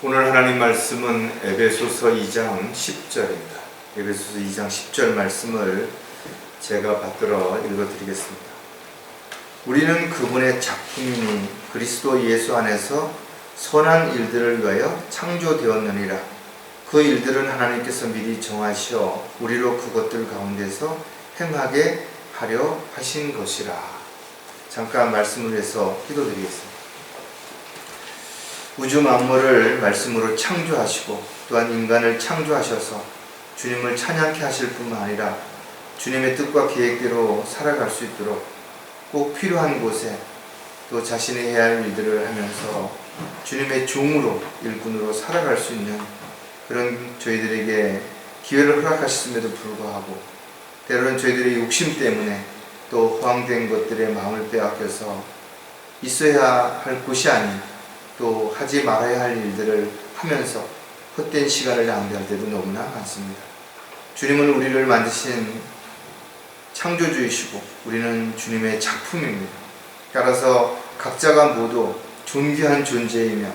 오늘 하나님 말씀은 에베소서 2장 10절입니다. 에베소서 2장 10절 말씀을 제가 받들어 읽어드리겠습니다. 우리는 그분의 작품이니 그리스도 예수 안에서 선한 일들을 위하여 창조되었느니라. 그 일들은 하나님께서 미리 정하시어 우리로 그것들 가운데서 행하게 하려 하신 것이라. 잠깐 말씀을 해서 기도드리겠습니다. 우주 만물을 말씀으로 창조하시고 또한 인간을 창조하셔서 주님을 찬양케 하실 뿐만 아니라 주님의 뜻과 계획대로 살아갈 수 있도록 꼭 필요한 곳에 또 자신이 해야 할 일들을 하면서 주님의 종으로 일꾼으로 살아갈 수 있는 그런 저희들에게 기회를 허락하셨음에도 불구하고 때로는 저희들의 욕심 때문에 또 허황된 것들에 마음을 빼앗겨서 있어야 할 곳이 아닌 또 하지 말아야 할 일들을 하면서 헛된 시간을 낭비할 때도 너무나 많습니다. 주님은 우리를 만드신 창조주이시고 우리는 주님의 작품입니다. 따라서 각자가 모두 존귀한 존재이며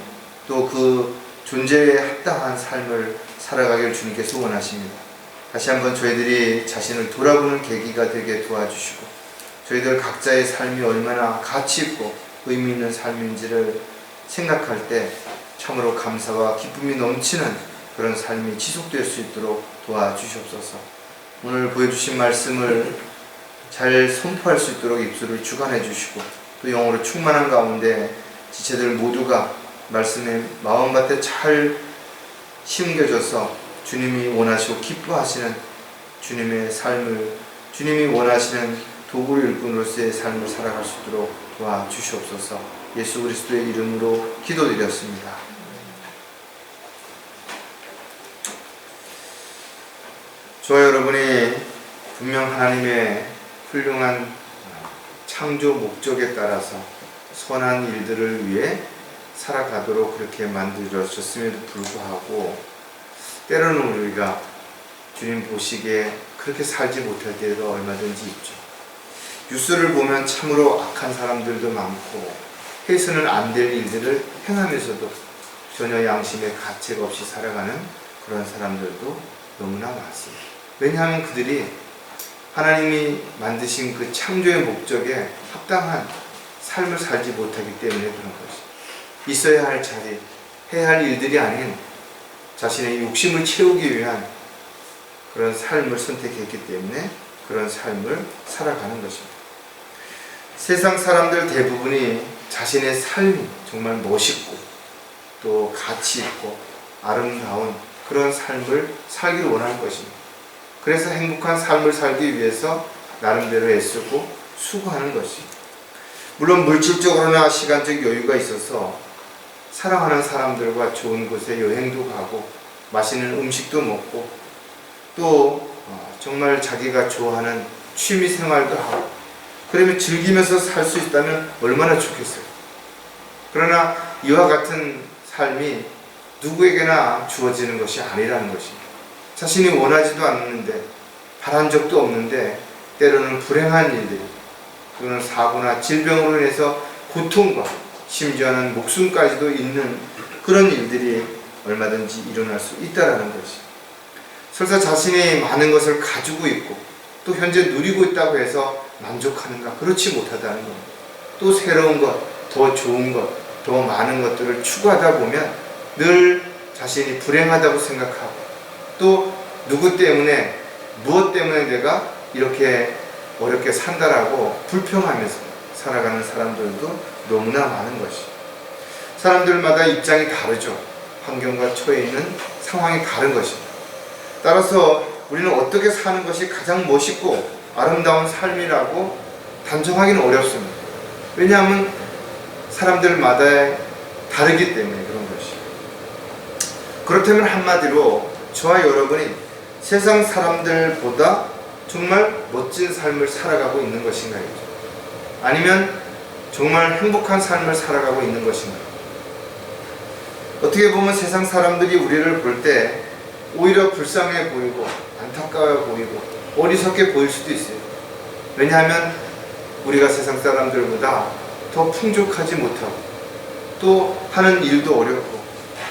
또 그 존재에 합당한 삶을 살아가길 주님께서 원하십니다. 다시 한번 저희들이 자신을 돌아보는 계기가 되게 도와주시고 저희들 각자의 삶이 얼마나 가치 있고 의미 있는 삶인지를 생각할 때 참으로 감사와 기쁨이 넘치는 그런 삶이 지속될 수 있도록 도와주시옵소서. 오늘 보여주신 말씀을 잘 선포할 수 있도록 입술을 주관해 주시고 또 영으로 충만한 가운데 지체들 모두가 말씀의 마음밭에 잘 심겨져서 주님이 원하시고 기뻐하시는 주님의 삶을 주님이 원하시는 도구를 일꾼으로서의 삶을 살아갈 수 있도록 도와주시옵소서. 예수 그리스도의 이름으로 기도드렸습니다. 저와 여러분이 분명 하나님의 훌륭한 창조 목적에 따라서 선한 일들을 위해 살아가도록 그렇게 만들어졌음에도 불구하고 때로는 우리가 주님 보시기에 그렇게 살지 못할 때도 얼마든지 있죠. 뉴스를 보면 참으로 악한 사람들도 많고 해서는 안 될 일들을 행하면서도 전혀 양심의 가책 없이 살아가는 그런 사람들도 너무나 많습니다. 왜냐하면 그들이 하나님이 만드신 그 창조의 목적에 합당한 삶을 살지 못하기 때문에 그런 것이 있어야 할 자리, 해야 할 일들이 아닌 자신의 욕심을 채우기 위한 그런 삶을 선택했기 때문에 그런 삶을 살아가는 것입니다. 세상 사람들 대부분이 자신의 삶이 정말 멋있고 또 가치 있고 아름다운 그런 삶을 살기를 원할 것입니다. 그래서 행복한 삶을 살기 위해서 나름대로 애쓰고 수고하는 것입니다. 물론 물질적으로나 시간적 여유가 있어서 사랑하는 사람들과 좋은 곳에 여행도 가고 맛있는 음식도 먹고 또 정말 자기가 좋아하는 취미 생활도 하고 그러면 즐기면서 살 수 있다면 얼마나 좋겠어요. 그러나 이와 같은 삶이 누구에게나 주어지는 것이 아니라는 것입니다. 자신이 원하지도 않는데 바란 적도 없는데 때로는 불행한 일들이 또는 사고나 질병으로 인해서 고통과 심지어는 목숨까지도 있는 그런 일들이 얼마든지 일어날 수 있다는 것이 설사 자신이 많은 것을 가지고 있고 또 현재 누리고 있다고 해서 만족하는가? 그렇지 못하다는 겁니다. 또 새로운 것, 더 좋은 것, 더 많은 것들을 추구하다 보면 늘 자신이 불행하다고 생각하고 또 누구 때문에 무엇 때문에 내가 이렇게 어렵게 산다라고 불평하면서 살아가는 사람들도 너무나 많은 것이 사람들마다 입장이 다르죠. 환경과 처해 있는 상황이 다른 것입니다. 따라서 우리는 어떻게 사는 것이 가장 멋있고 아름다운 삶이라고 단정하기는 어렵습니다. 왜냐하면 사람들마다 다르기 때문에 그런 것이. 그렇다면 한마디로 저와 여러분이 세상 사람들보다 정말 멋진 삶을 살아가고 있는 것인가요? 아니면 정말 행복한 삶을 살아가고 있는 것인가요? 어떻게 보면 세상 사람들이 우리를 볼 때 오히려 불쌍해 보이고 안타까워 보이고 어리석게 보일 수도 있어요. 왜냐하면 우리가 세상 사람들보다 더 풍족하지 못하고 또 하는 일도 어렵고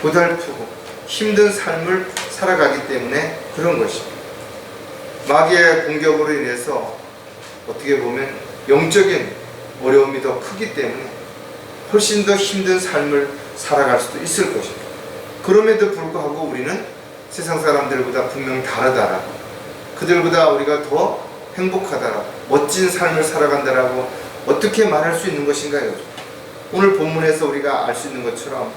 고달프고 힘든 삶을 살아가기 때문에 그런 것입니다. 마귀의 공격으로 인해서 어떻게 보면 영적인 어려움이 더 크기 때문에 훨씬 더 힘든 삶을 살아갈 수도 있을 것입니다. 그럼에도 불구하고 우리는 세상 사람들보다 분명 다르다라고, 그들보다 우리가 더 행복하다라고, 멋진 삶을 살아간다라고 어떻게 말할 수 있는 것인가요? 오늘 본문에서 우리가 알 수 있는 것처럼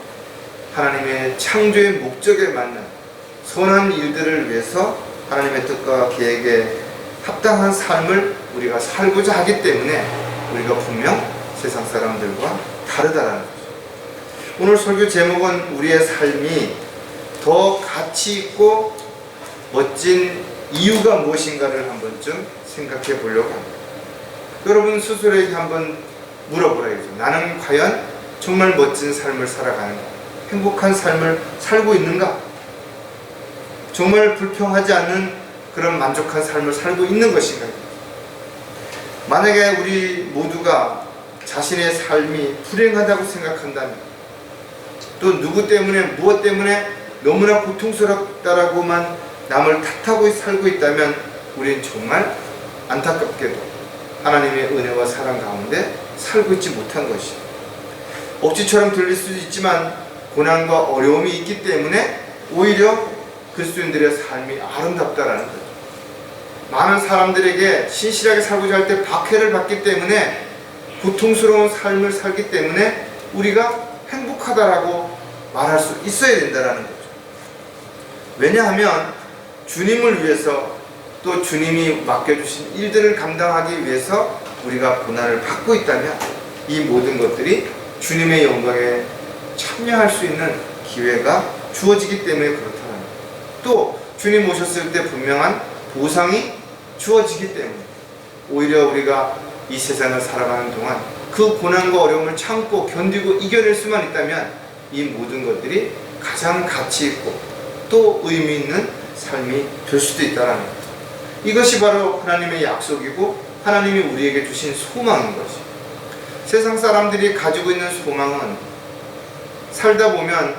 하나님의 창조의 목적에 맞는 선한 일들을 위해서 하나님의 뜻과 계획에 합당한 삶을 우리가 살고자 하기 때문에 우리가 분명 세상 사람들과 다르다라는 거죠. 오늘 설교 제목은 우리의 삶이 더 가치 있고 멋진 이유가 무엇인가를 한 번쯤 생각해 보려고 합니다. 여러분 스스로에게 한번 물어보라겠죠. 나는 과연 정말 멋진 삶을 살아가는가? 행복한 삶을 살고 있는가? 정말 불평하지 않는 그런 만족한 삶을 살고 있는 것인가? 만약에 우리 모두가 자신의 삶이 불행하다고 생각한다면, 또 누구 때문에 무엇 때문에 너무나 고통스럽다라고만 남을 탓하고 살고 있다면 우리는 정말 안타깝게도 하나님의 은혜와 사랑 가운데 살고 있지 못한 것이에요. 억지처럼 들릴 수도 있지만 고난과 어려움이 있기 때문에 오히려 그리스도인들의 삶이 아름답다라는 거죠. 많은 사람들에게 신실하게 살고자 할 때 박해를 받기 때문에, 고통스러운 삶을 살기 때문에 우리가 행복하다라고 말할 수 있어야 된다라는 거죠. 왜냐하면 주님을 위해서, 또 주님이 맡겨주신 일들을 감당하기 위해서 우리가 고난을 받고 있다면 이 모든 것들이 주님의 영광에 참여할 수 있는 기회가 주어지기 때문에 그렇다는 거예요. 또 주님 오셨을 때 분명한 보상이 주어지기 때문에 오히려 우리가 이 세상을 살아가는 동안 그 고난과 어려움을 참고 견디고 이겨낼 수만 있다면 이 모든 것들이 가장 가치 있고 또 의미 있는 삶이 될 수도 있다는 거예요. 이것이 바로 하나님의 약속이고 하나님이 우리에게 주신 소망인 것이에요. 세상 사람들이 가지고 있는 소망은 살다 보면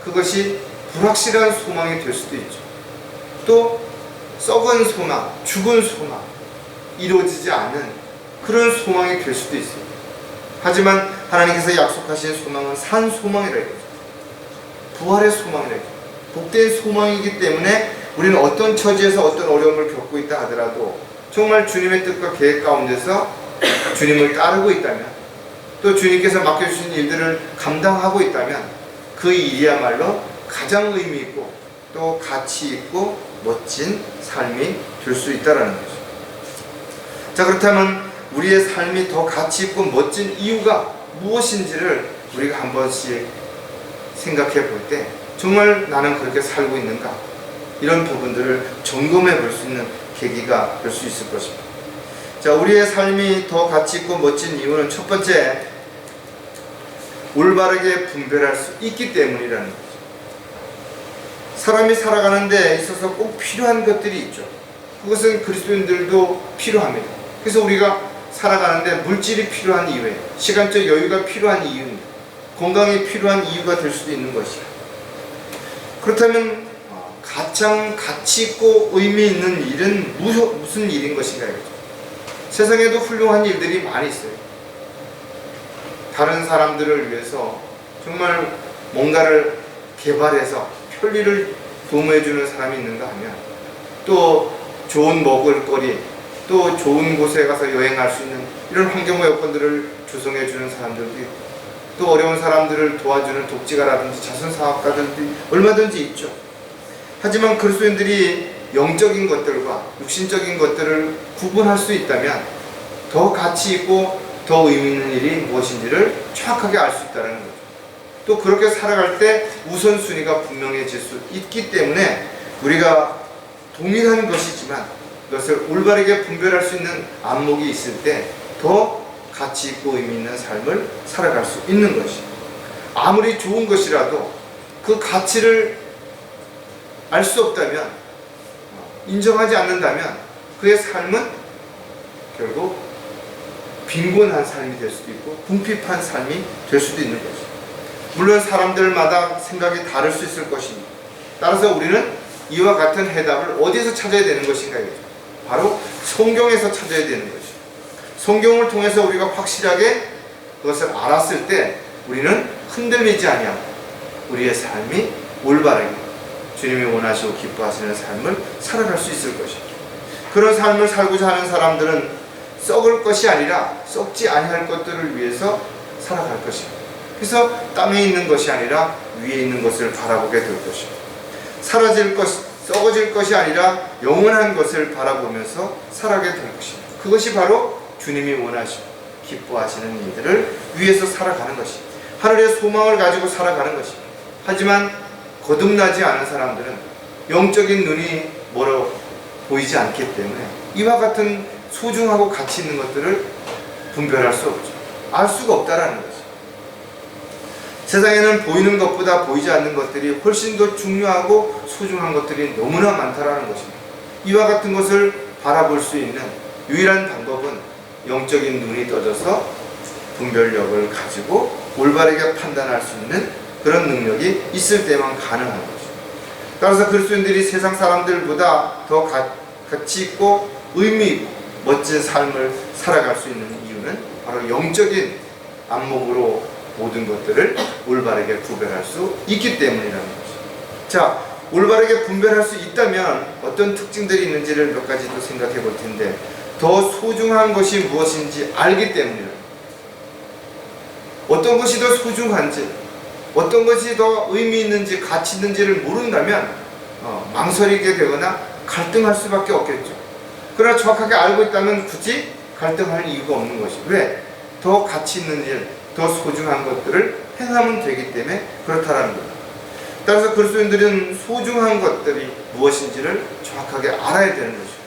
그것이 불확실한 소망이 될 수도 있죠. 또 썩은 소망, 죽은 소망, 이루어지지 않는 그런 소망이 될 수도 있어요. 하지만 하나님께서 약속하신 소망은 산 소망이라 이거죠. 부활의 소망이라 이거죠. 복된 소망이기 때문에 우리는 어떤 처지에서 어떤 어려움을 겪고 있다 하더라도 정말 주님의 뜻과 계획 가운데서 주님을 따르고 있다면, 또 주님께서 맡겨주신 일들을 감당하고 있다면 그 일이야말로 가장 의미 있고 또 가치 있고 멋진 삶이 될 수 있다는 거죠. 자, 그렇다면 우리의 삶이 더 가치 있고 멋진 이유가 무엇인지를 우리가 한 번씩 생각해 볼 때 정말 나는 그렇게 살고 있는가? 이런 부분들을 점검해 볼 수 있는 계기가 될 수 있을 것입니다. 자, 우리의 삶이 더 가치 있고 멋진 이유는 첫 번째, 올바르게 분별할 수 있기 때문이라는 거죠. 사람이 살아가는 데 있어서 꼭 필요한 것들이 있죠. 그것은 그리스도인들도 필요합니다. 그래서 우리가 살아가는데 물질이 필요한 이유예요. 시간적 여유가 필요한 이유입니다. 건강이 필요한 이유가 될 수도 있는 것이에요. 그렇다면 가장 가치 있고 의미 있는 일은 무슨 일인 것인가요? 세상에도 훌륭한 일들이 많이 있어요. 다른 사람들을 위해서 정말 뭔가를 개발해서 편리를 도모해주는 사람이 있는가 하면, 또 좋은 먹을거리, 또 좋은 곳에 가서 여행할 수 있는 이런 환경과 여건들을 조성해주는 사람들도 있고, 또 어려운 사람들을 도와주는 독지가라든지 자선사업가들도 얼마든지 있죠. 하지만 그리스도인들이 영적인 것들과 육신적인 것들을 구분할 수 있다면 더 가치 있고 더 의미 있는 일이 무엇인지를 정확하게 알 수 있다는 거죠. 또 그렇게 살아갈 때 우선순위가 분명해질 수 있기 때문에 우리가 동일한 것이지만 그것을 올바르게 분별할 수 있는 안목이 있을 때 더 가치 있고 의미 있는 삶을 살아갈 수 있는 것이죠. 아무리 좋은 것이라도 그 가치를 알 수 없다면, 인정하지 않는다면 그의 삶은 결국 빈곤한 삶이 될 수도 있고 궁핍한 삶이 될 수도 있는 것이죠. 물론 사람들마다 생각이 다를 수 있을 것입니다. 따라서 우리는 이와 같은 해답을 어디서 찾아야 되는 것인가? 바로 성경에서 찾아야 되는 것입니다. 성경을 통해서 우리가 확실하게 그것을 알았을 때 우리는 흔들리지 아니하고 우리의 삶이 올바르게 주님이 원하시고 기뻐하시는 삶을 살아갈 수 있을 것입니다. 그런 삶을 살고자 하는 사람들은 썩을 것이 아니라 썩지 아니할 것들을 위해서 살아갈 것입니다. 그래서 땅에 있는 것이 아니라 위에 있는 것을 바라보게 될 것입니다. 썩어질 것이 아니라 영원한 것을 바라보면서 살아가게 될 것입니다. 그것이 바로 주님이 원하시고 기뻐하시는 이들을 위해서 살아가는 것입니다. 하늘의 소망을 가지고 살아가는 것입니다. 하지만 거듭나지 않은 사람들은 영적인 눈이 멀어 보이지 않기 때문에 이와 같은 소중하고 가치 있는 것들을 분별할 수 없죠. 알 수가 없다라는 거죠. 세상에는 보이는 것보다 보이지 않는 것들이 훨씬 더 중요하고 소중한 것들이 너무나 많다라는 것입니다. 이와 같은 것을 바라볼 수 있는 유일한 방법은 영적인 눈이 떠져서 분별력을 가지고 올바르게 판단할 수 있는 그런 능력이 있을 때만 가능한 것입니다. 따라서 그리스도인들이 세상 사람들보다 더 가치 있고 의미 있고 멋진 삶을 살아갈 수 있는 이유는 바로 영적인 안목으로 모든 것들을 올바르게 구별할 수 있기 때문이라는 것입니다. 자, 올바르게 분별할 수 있다면 어떤 특징들이 있는지를 몇 가지 또 생각해 볼 텐데, 더 소중한 것이 무엇인지 알기 때문이에요. 어떤 것이 더 소중한지, 어떤 것이 더 의미 있는지, 가치 있는지를 모른다면 망설이게 되거나 갈등할 수밖에 없겠죠. 그러나 정확하게 알고 있다면 굳이 갈등할 이유가 없는 것이, 왜? 더 가치 있는 일, 더 소중한 것들을 행하면 되기 때문에 그렇다라는 거예요. 따라서 그리스도인들은 소중한 것들이 무엇인지를 정확하게 알아야 되는 것이죠.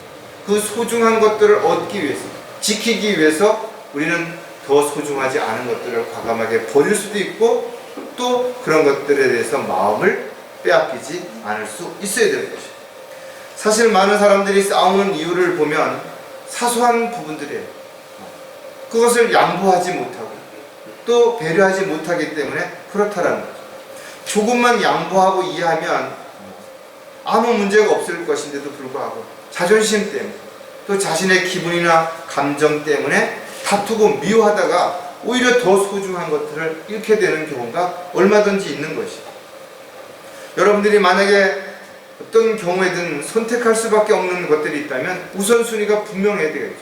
그 소중한 것들을 얻기 위해서, 지키기 위해서 우리는 더 소중하지 않은 것들을 과감하게 버릴 수도 있고, 또 그런 것들에 대해서 마음을 빼앗기지 않을 수 있어야 되는 것이죠. 사실 많은 사람들이 싸우는 이유를 보면 사소한 부분들이에요. 그것을 양보하지 못하고 또 배려하지 못하기 때문에 그렇다라는 거죠. 조금만 양보하고 이해하면 아무 문제가 없을 것인데도 불구하고 자존심 때문에 또 자신의 기분이나 감정 때문에 다투고 미워하다가 오히려 더 소중한 것들을 잃게 되는 경우가 얼마든지 있는 것이죠. 여러분들이 만약에 어떤 경우에든 선택할 수밖에 없는 것들이 있다면 우선순위가 분명해야 되겠죠.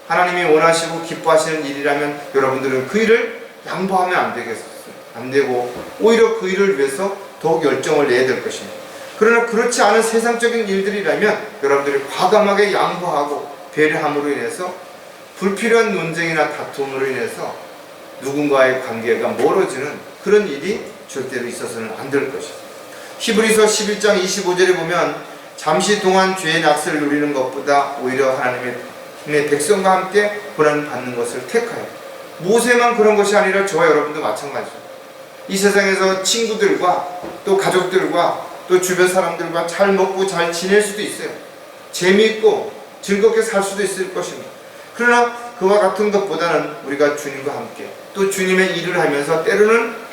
하나님이 원하시고 기뻐하시는 일이라면 여러분들은 그 일을 양보하면 안 되고 오히려 그 일을 위해서 더욱 열정을 내야 될 것입니다. 그러나 그렇지 않은 세상적인 일들이라면 여러분들이 과감하게 양보하고 배려함으로 인해서 불필요한 논쟁이나 다툼으로 인해서 누군가의 관계가 멀어지는 그런 일이 절대로 있어서는 안 될 것입니다. 히브리서 11장 25절에 보면 잠시 동안 죄의 낚시를 누리는 것보다 오히려 하나님의 백성과 함께 고난 받는 것을 택하여, 모세만 그런 것이 아니라 저와 여러분도 마찬가지죠. 이 세상에서 친구들과 또 가족들과 또 주변 사람들과 잘 먹고 잘 지낼 수도 있어요. 재미있고 즐겁게 살 수도 있을 것입니다. 그러나 그와 같은 것보다는 우리가 주님과 함께 또 주님의 일을 하면서 때로는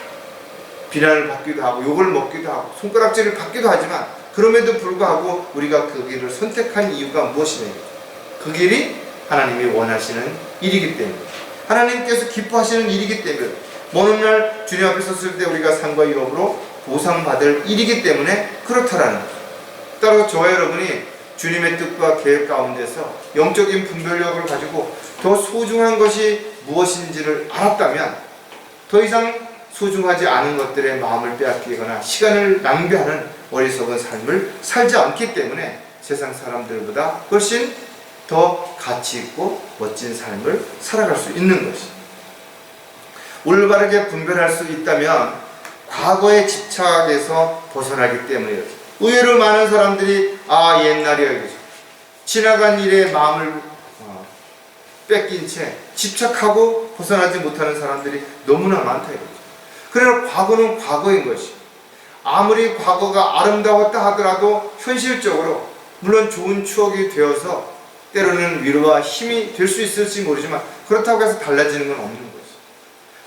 비난을 받기도 하고 욕을 먹기도 하고 손가락질을 받기도 하지만 그럼에도 불구하고 우리가 그 길을 선택한 이유가 무엇이냐, 그 길이 하나님이 원하시는 일이기 때문에, 하나님께서 기뻐하시는 일이기 때문에, 먼 날 주님 앞에 섰을 때 우리가 상과 유업으로 보상받을 일이기 때문에 그렇다라는 거죠. 따라서 저와 여러분이 주님의 뜻과 계획 가운데서 영적인 분별력을 가지고 더 소중한 것이 무엇인지를 알았다면 더 이상 소중하지 않은 것들의 마음을 빼앗기거나 시간을 낭비하는 어리석은 삶을 살지 않기 때문에 세상 사람들보다 훨씬 더 가치 있고 멋진 삶을 살아갈 수 있는 것이, 올바르게 분별할 수 있다면 과거의 집착에서 벗어나기 때문이에요. 의외로 많은 사람들이 옛날이야, 지나간 일에 마음을 뺏긴 채 집착하고 벗어나지 못하는 사람들이 너무나 많다 이거죠. 그러나 과거는 과거인 것이, 아무리 과거가 아름다웠다 하더라도 현실적으로 물론 좋은 추억이 되어서 때로는 위로와 힘이 될 수 있을지 모르지만 그렇다고 해서 달라지는 건 없는 것이.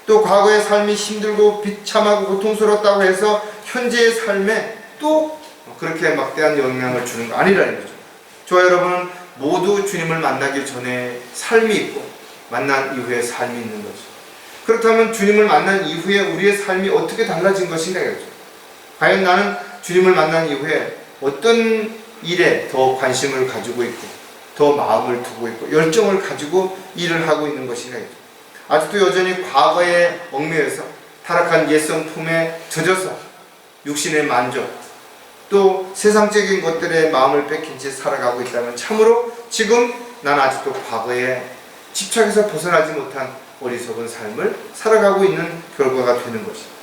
또 과거의 삶이 힘들고 비참하고 고통스러웠다고 해서 현재의 삶에 또 그렇게 막대한 영향을 주는 거 아니라는 거죠. 저와 여러분은 모두 주님을 만나기 전에 삶이 있고 만난 이후에 삶이 있는 거죠. 그렇다면 주님을 만난 이후에 우리의 삶이 어떻게 달라진 것인가 이거죠. 과연 나는 주님을 만난 이후에 어떤 일에 더 관심을 가지고 있고 더 마음을 두고 있고 열정을 가지고 일을 하고 있는 것인가 이거죠. 아직도 여전히 과거에 얽매여서 타락한 옛성 품에 젖어서 육신의 만족 또 세상적인 것들에 마음을 뺏긴 채 살아가고 있다면 참으로 지금 난 아직도 과거에 집착해서 벗어나지 못한 어리석은 삶을 살아가고 있는 결과가 되는 것입니다.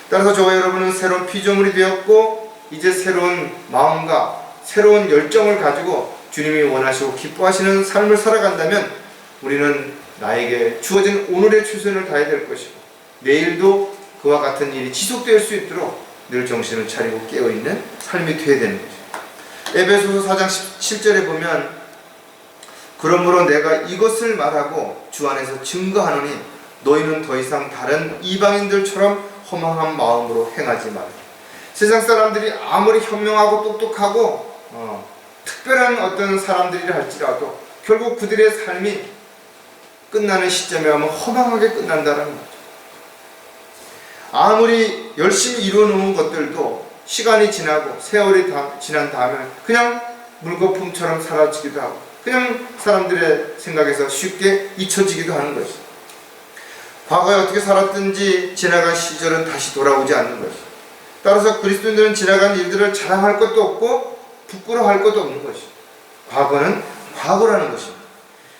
따라서 저와 여러분은 새로운 피조물이 되었고 이제 새로운 마음과 새로운 열정을 가지고 주님이 원하시고 기뻐하시는 삶을 살아간다면 우리는 나에게 주어진 오늘의 최선을 다해야 될 것이고 내일도 그와 같은 일이 지속될 수 있도록 늘 정신을 차리고 깨어있는 삶이 되어야 되는 것이죠. 에베소서 4장 17절에 보면 그러므로 내가 이것을 말하고 주 안에서 증거하노니 너희는 더 이상 다른 이방인들처럼 허망한 마음으로 행하지 말라. 세상 사람들이 아무리 현명하고 똑똑하고 특별한 어떤 사람들이라 할지라도 결국 그들의 삶이 끝나는 시점에 하면 허망하게 끝난다는 거죠. 아무리 열심히 이루어놓은 것들도 시간이 지나고 세월이 지난 다음에 그냥 물거품처럼 사라지기도 하고 그냥 사람들의 생각에서 쉽게 잊혀지기도 하는 것이죠. 과거에 어떻게 살았든지 지나간 시절은 다시 돌아오지 않는 것이죠. 따라서 그리스도인들은 지나간 일들을 자랑할 것도 없고 부끄러워할 것도 없는 것이죠. 과거는 과거라는 것입니다.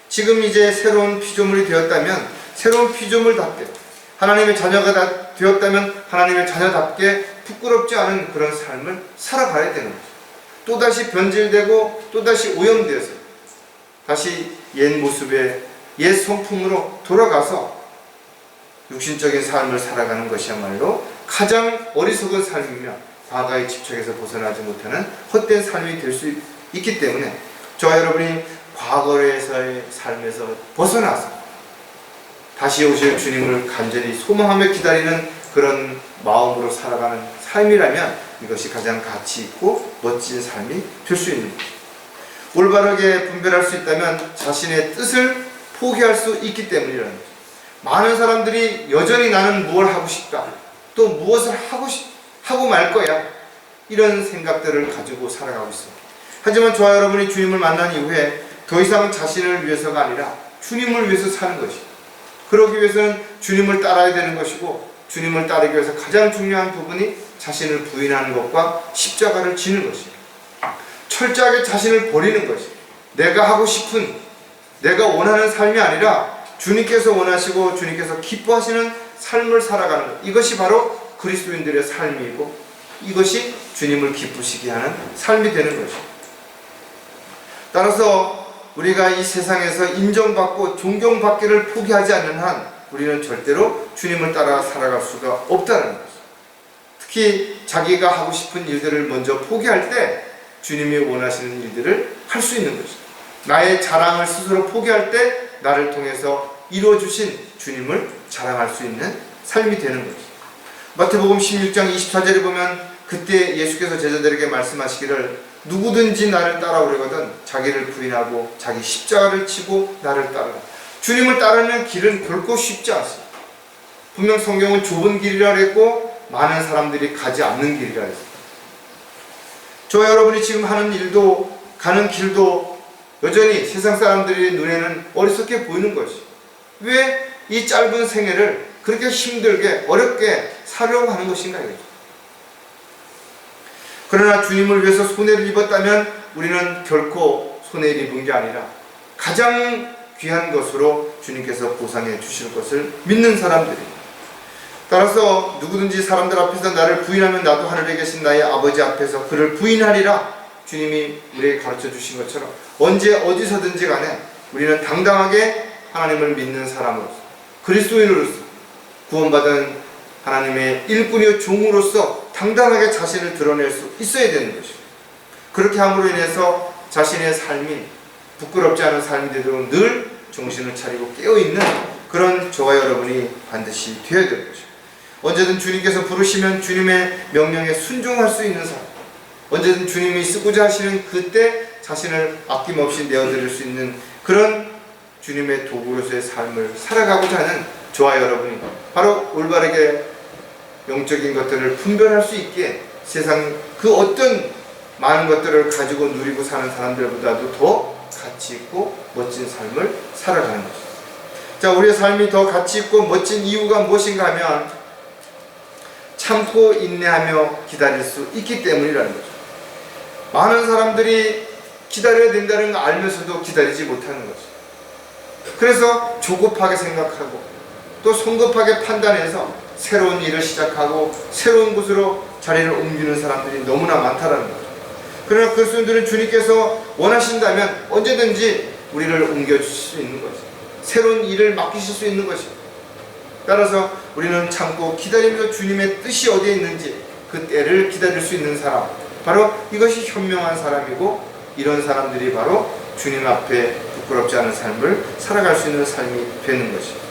지금 이제 새로운 피조물이 되었다면 새로운 피조물답게 하나님의 자녀가 되었다면 하나님의 자녀답게 부끄럽지 않은 그런 삶을 살아가야 되는 거죠. 또다시 변질되고 또다시 오염되어서 다시 옛 모습의 옛 성품으로 돌아가서 육신적인 삶을 살아가는 것이야말로 가장 어리석은 삶이며 과거의 집착에서 벗어나지 못하는 헛된 삶이 될 수 있기 때문에 저와 여러분이 과거에서의 삶에서 벗어나서 다시 오실 주님을 간절히 소망하며 기다리는 그런 마음으로 살아가는 삶이라면 이것이 가장 가치 있고 멋진 삶이 될 수 있는 것입니다. 올바르게 분별할 수 있다면 자신의 뜻을 포기할 수 있기 때문이라는 거죠. 많은 사람들이 여전히 나는 무엇을 하고 싶다, 또 무엇을 하고 말 거야, 이런 생각들을 가지고 살아가고 있습니다. 하지만 저와 여러분이 주님을 만난 이후에 더 이상 자신을 위해서가 아니라 주님을 위해서 사는 것입니다. 그러기 위해서는 주님을 따라야 되는 것이고 주님을 따르기 위해서 가장 중요한 부분이 자신을 부인하는 것과 십자가를 지는 것입니다. 철저하게 자신을 버리는 것입니다. 내가 하고 싶은, 내가 원하는 삶이 아니라 주님께서 원하시고 주님께서 기뻐하시는 삶을 살아가는 것, 이것이 바로 그리스도인들의 삶이고 이것이 주님을 기쁘시게 하는 삶이 되는 것입니다. 따라서 우리가 이 세상에서 인정받고 존경받기를 포기하지 않는 한 우리는 절대로 주님을 따라 살아갈 수가 없다는 것입니다. 특히 자기가 하고 싶은 일들을 먼저 포기할 때 주님이 원하시는 일들을 할 수 있는 것입니다. 나의 자랑을 스스로 포기할 때 나를 통해서 이루어주신 주님을 자랑할 수 있는 삶이 되는 것입니다. 마태복음 16장 24절에 보면 그때 예수께서 제자들에게 말씀하시기를 누구든지 나를 따라오려거든 자기를 부인하고 자기 십자가를 지고 나를 따르라. 주님을 따르는 길은 결코 쉽지 않습니다. 분명 성경은 좁은 길이라 했고 많은 사람들이 가지 않는 길이라 했습니다. 저와 여러분이 지금 하는 일도 가는 길도 여전히 세상 사람들의 눈에는 어리석게 보이는 것이 왜 이 짧은 생애를 그렇게 힘들게 어렵게 살려고 하는 것인가 이거죠. 그러나 주님을 위해서 손해를 입었다면 우리는 결코 손해를 입은 게 아니라 가장 귀한 것으로 주님께서 보상해 주실 것을 믿는 사람들입니다. 따라서 누구든지 사람들 앞에서 나를 부인하면 나도 하늘에 계신 나의 아버지 앞에서 그를 부인하리라. 주님이 우리에게 가르쳐 주신 것처럼 언제 어디서든지 간에 우리는 당당하게 하나님을 믿는 사람으로서 그리스도인으로서 구원받은 하나님의 일꾼이요 종으로서 당당하게 자신을 드러낼 수 있어야 되는 것입니다. 그렇게 함으로 인해서 자신의 삶이 부끄럽지 않은 삶이 되도록 늘 정신을 차리고 깨어있는 그런 저와 여러분이 반드시 되어야 될 것이죠. 언제든 주님께서 부르시면 주님의 명령에 순종할 수 있는 사람, 언제든 주님이 쓰고자 하시는 그때 자신을 아낌없이 내어드릴 수 있는 그런 주님의 도구로서의 삶을 살아가고자 하는 저와 여러분이 바로 올바르게 영적인 것들을 분별할 수 있게 세상 그 어떤 많은 것들을 가지고 누리고 사는 사람들보다도 더 가치 있고 멋진 삶을 살아가는 것입니다. 자, 우리의 삶이 더 가치 있고 멋진 이유가 무엇인가 하면 참고 인내하며 기다릴 수 있기 때문이라는 거죠. 많은 사람들이 기다려야 된다는 걸 알면서도 기다리지 못하는 거죠. 그래서 조급하게 생각하고 또 성급하게 판단해서 새로운 일을 시작하고 새로운 곳으로 자리를 옮기는 사람들이 너무나 많다라는 거죠. 그러나 그리스도인들은 주님께서 원하신다면 언제든지 우리를 옮겨주실 수 있는 거죠. 새로운 일을 맡기실 수 있는 것입니다. 따라서 우리는 참고 기다리면서 주님의 뜻이 어디에 있는지 그 때를 기다릴 수 있는 사람, 바로 이것이 현명한 사람이고, 이런 사람들이 바로 주님 앞에 부끄럽지 않은 삶을 살아갈 수 있는 삶이 되는 것입니다.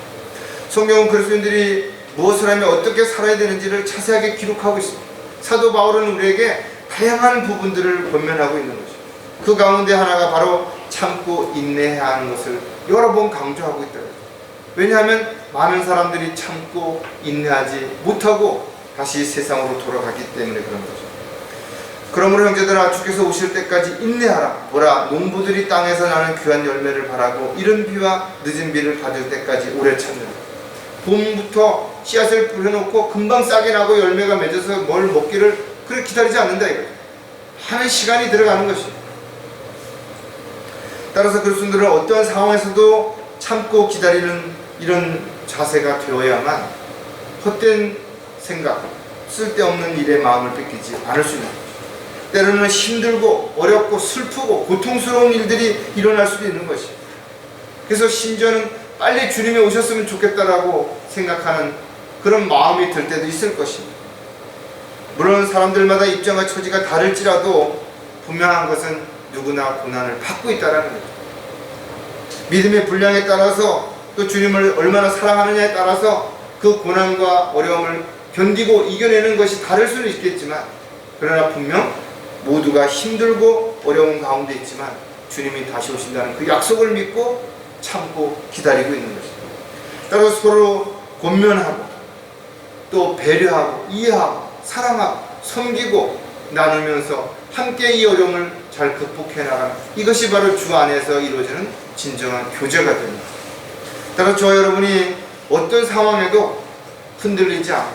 성경은 그리스도인들이 무엇을 하며 어떻게 살아야 되는지를 자세하게 기록하고 있습니다. 사도 바울은 우리에게 다양한 부분들을 권면하고 있는 것입니다. 그 가운데 하나가 바로 참고 인내해야 하는 것을 여러 번 강조하고 있다. 왜냐하면 많은 사람들이 참고 인내하지 못하고 다시 세상으로 돌아가기 때문에 그런 거죠. 그러므로 형제들아, 주께서 오실 때까지 인내하라. 보라, 농부들이 땅에서 나는 귀한 열매를 바라고 이른 비와 늦은 비를 받을 때까지 오래 참느라. 봄부터 씨앗을 뿌려놓고 금방 싹이 나고 열매가 맺어서 뭘 먹기를 그렇게 기다리지 않는다 이거죠. 많은 시간이 들어가는 것입니다. 따라서 그리스도인들은 어떠한 상황에서도 참고 기다리는 이런 자세가 되어야만 헛된 생각, 쓸데없는 일에 마음을 뺏기지 않을 수 있는 것입니다. 때로는 힘들고 어렵고 슬프고 고통스러운 일들이 일어날 수도 있는 것입니다. 그래서 심지어는 빨리 주님이 오셨으면 좋겠다라고 생각하는 그런 마음이 들 때도 있을 것입니다. 물론 사람들마다 입장과 처지가 다를지라도 분명한 것은 누구나 고난을 받고 있다는 거죠. 믿음의 분량에 따라서 또 주님을 얼마나 사랑하느냐에 따라서 그 고난과 어려움을 견디고 이겨내는 것이 다를 수는 있겠지만, 그러나 분명 모두가 힘들고 어려운 가운데 있지만 주님이 다시 오신다는 그 약속을 믿고 참고 기다리고 있는 것입니다. 따라서 서로 권면하고 또 배려하고 이해하고 사랑하고 섬기고 나누면서 함께 이 어려움을 잘 극복해 나가는, 이것이 바로 주 안에서 이루어지는 진정한 교제가 됩니다. 따라서 저와 여러분이 어떤 상황에도 흔들리지 않고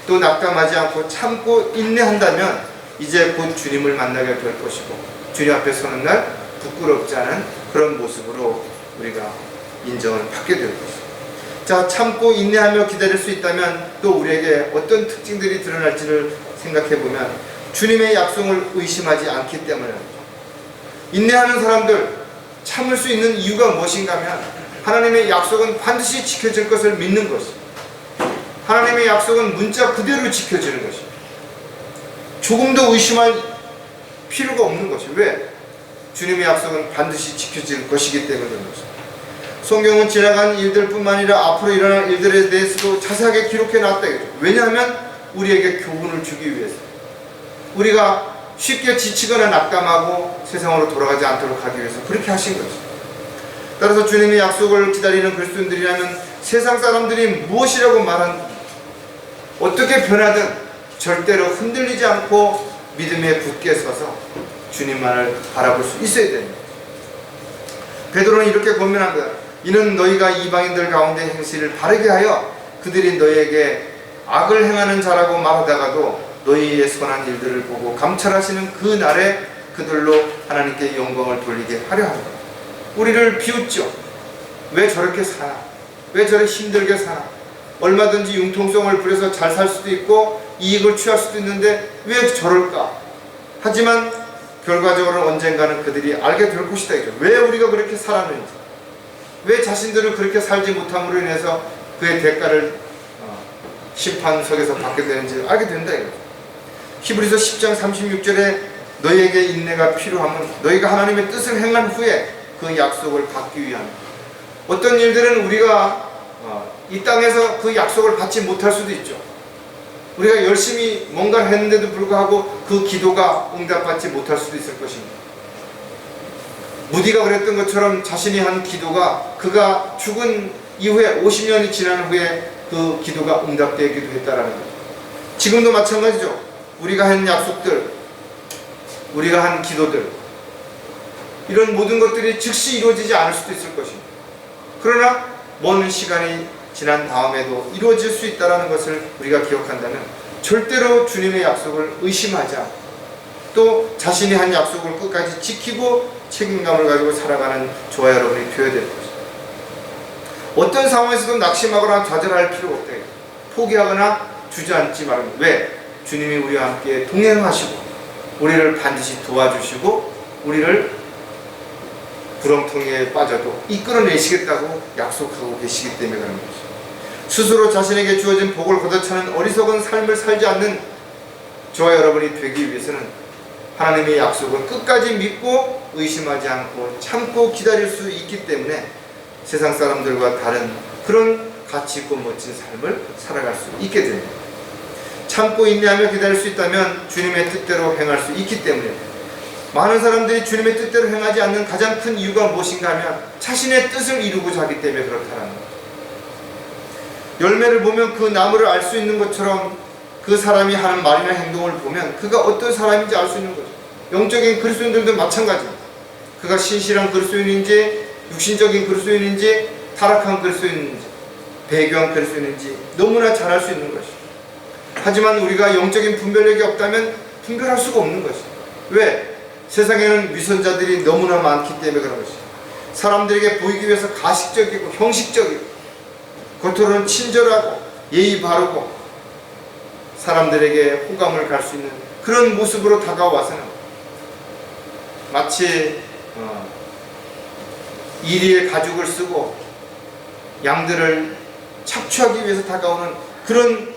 또 낙담하지 않고 참고 인내한다면 이제 곧 주님을 만나게 될 것이고, 주님 앞에 서는 날 부끄럽지 않은 그런 모습으로 우리가 인정을 받게 될 것입니다. 자, 참고 인내하며 기다릴 수 있다면 또 우리에게 어떤 특징들이 드러날지를 생각해 보면 주님의 약속을 의심하지 않기 때문입니다. 인내하는 사람들, 참을 수 있는 이유가 무엇인가 하면 하나님의 약속은 반드시 지켜질 것을 믿는 것입니다. 하나님의 약속은 문자 그대로 지켜지는 것입니다. 조금 더 의심할 필요가 없는 것이에요. 왜? 주님의 약속은 반드시 지켜질 것이기 때문에 그런 것입니다. 성경은 지나간 일들뿐만 아니라 앞으로 일어날 일들에 대해서도 자세하게 기록해 놨다. 왜냐하면 우리에게 교훈을 주기 위해서, 우리가 쉽게 지치거나 낙담하고 세상으로 돌아가지 않도록 하기 위해서 그렇게 하신 것입니다. 따라서 주님의 약속을 기다리는 그리스도인들이라면 세상 사람들이 무엇이라고 말한, 어떻게 변하든 절대로 흔들리지 않고 믿음에 굳게 서서 주님만을 바라볼 수 있어야 됩니다. 베드로는 이렇게 권면합니다. 이는 너희가 이방인들 가운데 행실을 바르게 하여 그들이 너희에게 악을 행하는 자라고 말하다가도 너희의 선한 일들을 보고 감찰하시는 그 날에 그들로 하나님께 영광을 돌리게 하려 합니다. 우리를 비웃죠. 왜 저렇게 사나? 왜 저렇게 힘들게 사나? 얼마든지 융통성을 부려서 잘 살 수도 있고 이익을 취할 수도 있는데 왜 저럴까? 하지만 결과적으로 언젠가는 그들이 알게 될 것이다. 왜 우리가 그렇게 살았는지, 왜 자신들을 그렇게 살지 못함으로 인해서 그의 대가를 심판석에서 받게 되는지 알게 된다. 히브리서 10장 36절에 너희에게 인내가 필요하면 너희가 하나님의 뜻을 행한 후에 그 약속을 받기 위한, 어떤 일들은 우리가 이 땅에서 그 약속을 받지 못할 수도 있죠. 우리가 열심히 뭔가를 했는데도 불구하고 그 기도가 응답받지 못할 수도 있을 것입니다. 무디가 그랬던 것처럼 자신이 한 기도가 그가 죽은 이후에 50년이 지난 후에 그 기도가 응답되기도 했다라는 거죠. 지금도 마찬가지죠. 우리가 한 약속들, 우리가 한 기도들, 이런 모든 것들이 즉시 이루어지지 않을 수도 있을 것입니다. 그러나 먼 시간이 지난 다음에도 이루어질 수 있다는 것을 우리가 기억한다면 절대로 주님의 약속을 의심하지 않고 또 자신이 한 약속을 끝까지 지키고 책임감을 가지고 살아가는 저와 여러분이 되어야 될 것입니다. 어떤 상황에서도 낙심하거나 좌절할 필요가 없다. 포기하거나 주저앉지 말입니다. 왜? 주님이 우리와 함께 동행하시고 우리를 반드시 도와주시고 우리를 구렁텅이에 빠져도 이끌어내시겠다고 약속하고 계시기 때문에 그런 것이죠. 스스로 자신에게 주어진 복을 걷어차는 어리석은 삶을 살지 않는 저와 여러분이 되기 위해서는 하나님의 약속을 끝까지 믿고 의심하지 않고 참고 기다릴 수 있기 때문에 세상 사람들과 다른 그런 가치 있고 멋진 삶을 살아갈 수 있게 됩니다. 참고 인내하며 기다릴 수 있다면 주님의 뜻대로 행할 수 있기 때문에 많은 사람들이 주님의 뜻대로 행하지 않는 가장 큰 이유가 무엇인가 하면 자신의 뜻을 이루고자 하기 때문에 그렇다는 거죠. 열매를 보면 그 나무를 알 수 있는 것처럼 그 사람이 하는 말이나 행동을 보면 그가 어떤 사람인지 알 수 있는 거죠. 영적인 그리스도인들도 마찬가지입니다. 그가 신실한 그리스도인인지 육신적인 그리스도인인지 타락한 그리스도인인지 배교한 그리스도인인지 너무나 잘 알 수 있는 것이죠. 하지만 우리가 영적인 분별력이 없다면 분별할 수가 없는 것이죠. 왜? 세상에는 위선자들이 너무나 많기 때문에 그런 것이죠. 사람들에게 보이기 위해서 가식적이고 형식적이고 겉으로는 친절하고 예의 바르고 사람들에게 호감을 갈 수 있는 그런 모습으로 다가와서는 마치 이리의 가죽을 쓰고 양들을 착취하기 위해서 다가오는 그런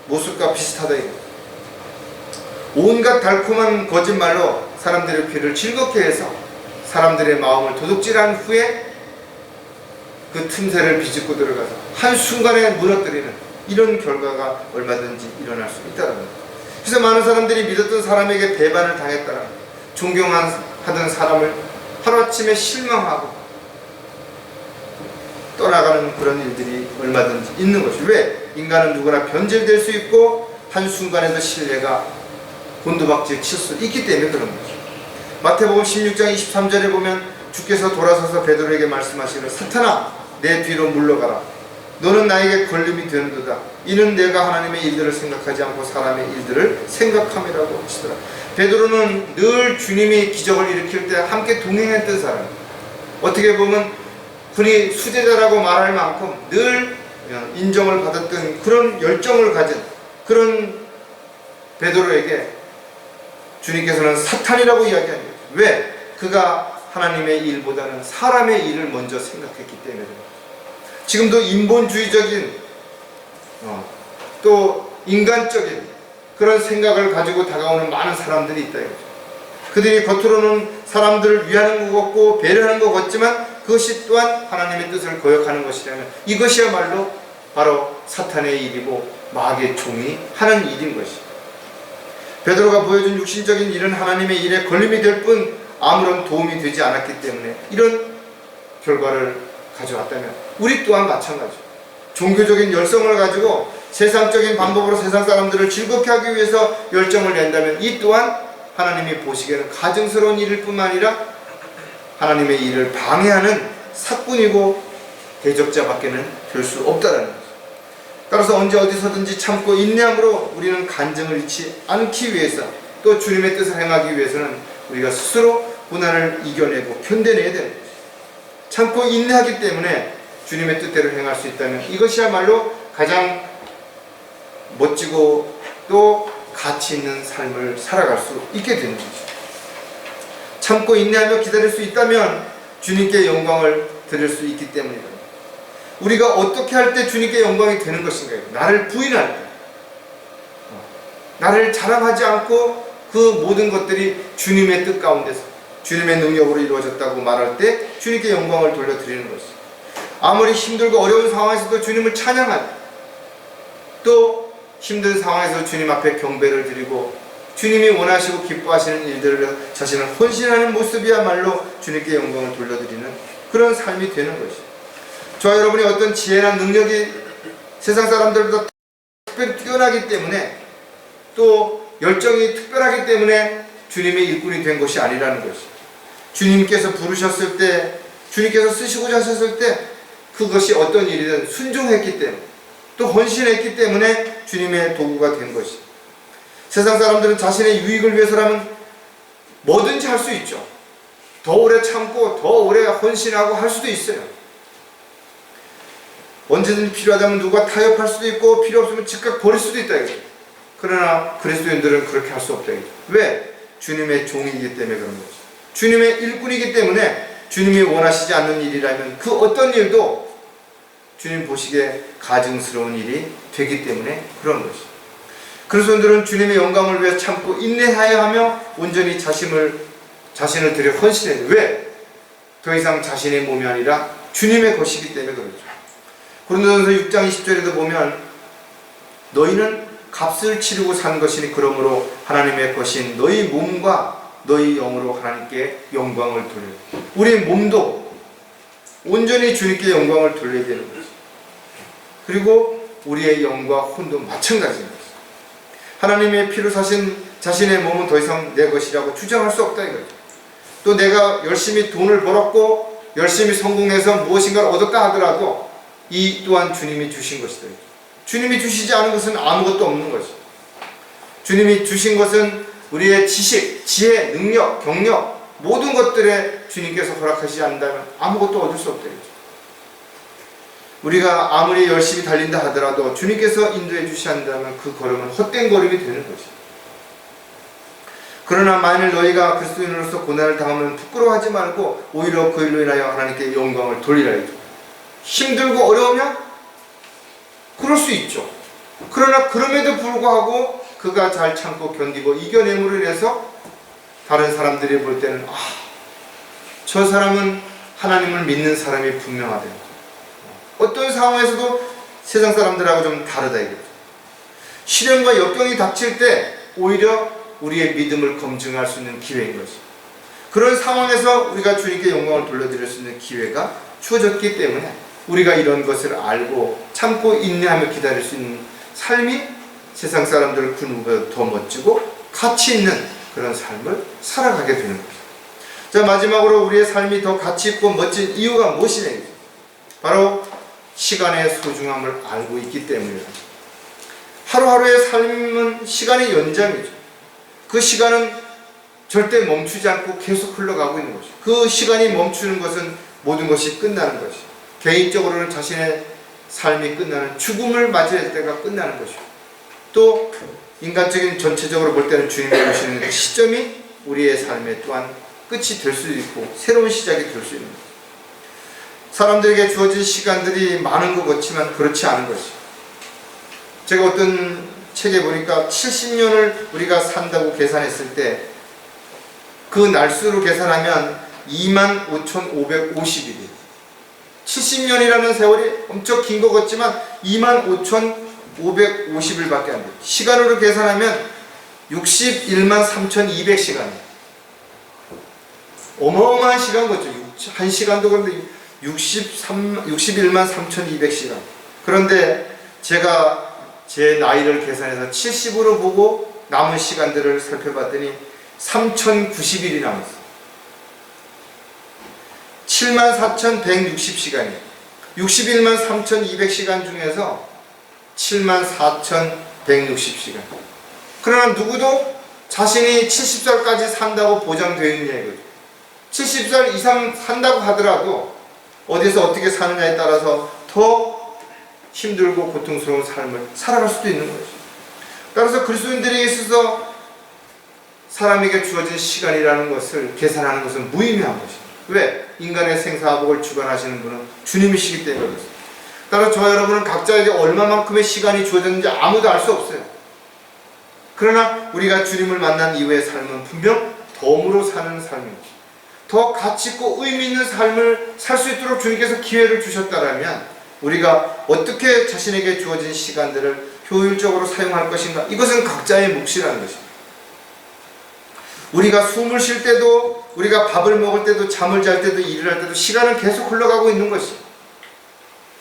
모습과 비슷하다 이거. 온갖 달콤한 거짓말로 사람들의 귀를 즐겁게 해서 사람들의 마음을 도둑질한 후에 그 틈새를 비집고 들어가서 한순간에 무너뜨리는 이런 결과가 얼마든지 일어날 수 있다는 겁니다. 그래서 많은 사람들이 믿었던 사람에게 배반을 당했다는 존경하던 사람을 하루아침에 실망하고 떠나가는 그런 일들이 얼마든지 있는 것이죠. 왜? 인간은 누구나 변질될 수 있고 한순간에도 신뢰가 곤두박질 칠 수 있기 때문에 그런 거죠. 마태복음 16장 23절에 보면 주께서 돌아서서 베드로에게 말씀하시기를 사탄아 내 뒤로 물러가라. 너는 나에게 걸림이 되는도다. 이는 내가 하나님의 일들을 생각하지 않고 사람의 일들을 생각함이라고 하시더라. 베드로는 늘 주님이 기적을 일으킬 때 함께 동행했던 사람. 어떻게 보면 그리 수제자라고 말할 만큼 늘 인정을 받았던 그런 열정을 가진 그런 베드로에게 주님께서는 사탄이라고 이야기합니다. 왜? 그가 하나님의 일보다는 사람의 일을 먼저 생각했기 때문에. 지금도 인본주의적인 또 인간적인 그런 생각을 가지고 다가오는 많은 사람들이 있다 이거죠. 그들이 겉으로는 사람들을 위하는 것 같고 배려하는 것 같지만 그것이 또한 하나님의 뜻을 거역하는 것이라면 이것이야말로 바로 사탄의 일이고 마귀의 종이 하는 일인 것이죠. 베드로가 보여준 육신적인 일은 하나님의 일에 걸림이 될 뿐 아무런 도움이 되지 않았기 때문에 이런 결과를 가져왔다면 우리 또한 마찬가지죠. 종교적인 열성을 가지고 세상적인 방법으로 세상 사람들을 즐겁게 하기 위해서 열정을 낸다면 이 또한 하나님이 보시기에는 가증스러운 일일 뿐만 아니라 하나님의 일을 방해하는 사꾼이고 대적자밖에는 될 수 없다는 거죠. 따라서 언제 어디서든지 참고 인내함으로 우리는 간증을 잃지 않기 위해서 또 주님의 뜻을 행하기 위해서는 우리가 스스로 고난을 이겨내고 견뎌내야 되는 거죠. 참고 인내하기 때문에 주님의 뜻대로 행할 수 있다면 이것이야말로 가장 멋지고 또 가치 있는 삶을 살아갈 수 있게 되는 거죠. 참고 인내하며 기다릴 수 있다면 주님께 영광을 드릴 수 있기 때문입니다. 우리가 어떻게 할 때 주님께 영광이 되는 것인가요? 나를 부인할 때, 나를 자랑하지 않고 그 모든 것들이 주님의 뜻 가운데서 주님의 능력으로 이루어졌다고 말할 때 주님께 영광을 돌려드리는 것이죠. 아무리 힘들고 어려운 상황에서도 주님을 찬양하고, 또 힘든 상황에서 주님 앞에 경배를 드리고 주님이 원하시고 기뻐하시는 일들을 자신을 헌신하는 모습이야말로 주님께 영광을 돌려드리는 그런 삶이 되는 것이죠. 저와 여러분이 어떤 지혜나 능력이 세상 사람들보다 특별히 뛰어나기 때문에, 또 열정이 특별하기 때문에 주님의 일꾼이 된 것이 아니라는 것이죠. 주님께서 부르셨을 때, 주님께서 쓰시고자 하셨을 때 그것이 어떤 일이든 순종했기 때문에, 또 헌신했기 때문에 주님의 도구가 된 것이죠. 세상 사람들은 자신의 유익을 위해서라면 뭐든지 할 수 있죠. 더 오래 참고 더 오래 헌신하고 할 수도 있어요. 언제든지 필요하다면 누가 타협할 수도 있고 필요 없으면 즉각 버릴 수도 있다 이거죠. 그러나 그리스도인들은 그렇게 할 수 없다 이거죠. 왜? 주님의 종이기 때문에 그런 거죠. 주님의 일꾼이기 때문에 주님이 원하시지 않는 일이라면 그 어떤 일도 주님 보시기에 가증스러운 일이 되기 때문에 그런 것이죠. 그리스도인들은 주님의 영광을 위해 참고 인내하여 하며 온전히 자신을 들여 헌신해야 돼요. 왜? 더 이상 자신의 몸이 아니라 주님의 것이기 때문에 그렇죠. 고린도전서 6장 20절에도 보면 너희는 값을 치르고 산 것이니 그러므로 하나님의 것인 너희 몸과 너희 영으로 하나님께 영광을 돌려. 우리 몸도 온전히 주님께 영광을 돌려야 되는 거죠. 그리고 우리의 영과 혼도 마찬가지인 거죠. 하나님의 피로 사신 자신의 몸은 더 이상 내 것이라고 주장할 수 없다 이거죠. 또 내가 열심히 돈을 벌었고 열심히 성공해서 무엇인가를 얻었다 하더라도 이 또한 주님이 주신 것이다. 주님이 주시지 않은 것은 아무것도 없는 것이죠. 주님이 주신 것은 우리의 지식, 지혜, 능력, 경력 모든 것들에 주님께서 허락하시지 않는다면 아무것도 얻을 수 없다. 우리가 아무리 열심히 달린다 하더라도 주님께서 인도해 주시 않는다면 그 걸음은 헛된 걸음이 되는 것이죠. 그러나 만일 너희가 그리스도인으로서 고난을 당하면 부끄러워하지 말고 오히려 그 일로 인하여 하나님께 영광을 돌리라. 힘들고 어려우면 그럴 수 있죠. 그러나 그럼에도 불구하고 그가 잘 참고 견디고 이겨냄으로 인해서 다른 사람들이 볼 때는 저 사람은 하나님을 믿는 사람이 분명하다. 어떤 상황에서도 세상 사람들하고 좀 다르다 이거죠. 시련과 역경이 닥칠 때 오히려 우리의 믿음을 검증할 수 있는 기회인 것이죠. 그런 상황에서 우리가 주님께 영광을 돌려드릴 수 있는 기회가 주어졌기 때문에 우리가 이런 것을 알고 참고 인내하며 기다릴 수 있는 삶이 세상 사람들 그 누구보다 더 멋지고 가치 있는 그런 삶을 살아가게 되는 거죠. 자, 마지막으로 우리의 삶이 더 가치 있고 멋진 이유가 무엇이냐? 바로 시간의 소중함을 알고 있기 때문이다. 하루하루의 삶은 시간의 연장이죠. 그 시간은 절대 멈추지 않고 계속 흘러가고 있는 것이죠. 그 시간이 멈추는 것은 모든 것이 끝나는 것이죠. 개인적으로는 자신의 삶이 끝나는 죽음을 맞이할 때가 끝나는 것이고, 또 인간적인 전체적으로 볼 때는 주님이 오시는 그 시점이 우리의 삶의 또한 끝이 될 수도 있고 새로운 시작이 될 수 있는 것이죠. 사람들에게 주어진 시간들이 많은 것 같지만 그렇지 않은 것이죠. 제가 어떤 책에 보니까 70년을 우리가 산다고 계산했을 때 그 날수로 계산하면 25,550일이에요. 70년이라는 세월이 엄청 긴 것 같지만 25,550일밖에 안 돼요. 시간으로 계산하면 61만 3,200시간이에요. 어마어마한 시간 거죠. 한 시간도 그런데 61만 3,200시간. 그런데 제가 제 나이를 계산해서 70으로 보고 남은 시간들을 살펴봤더니 3,090일이 남았어요. 74,160시간이에요. 61만 3,200시간 중에서 74,160시간. 그러나 누구도 자신이 70살까지 산다고 보장되어 있느냐 이거죠. 70살 이상 산다고 하더라도 어디서 어떻게 사느냐에 따라서 더 힘들고 고통스러운 삶을 살아갈 수도 있는 거죠. 따라서 그리스도인들에게 있어서 사람에게 주어진 시간이라는 것을 계산하는 것은 무의미한 것입니다. 왜? 인간의 생사화복을 주관하시는 분은 주님이시기 때문에 그렇습니다. 따라서 저와 여러분은 각자에게 얼마만큼의 시간이 주어졌는지 아무도 알 수 없어요. 그러나 우리가 주님을 만난 이후의 삶은 분명 덤으로 사는 삶입니다. 더 가치있고 의미 있는 삶을 살 수 있도록 주님께서 기회를 주셨다면 우리가 어떻게 자신에게 주어진 시간들을 효율적으로 사용할 것인가? 이것은 각자의 몫이라는 것입니다. 우리가 숨을 쉴 때도, 우리가 밥을 먹을 때도, 잠을 잘 때도, 일을 할 때도 시간은 계속 흘러가고 있는 것이.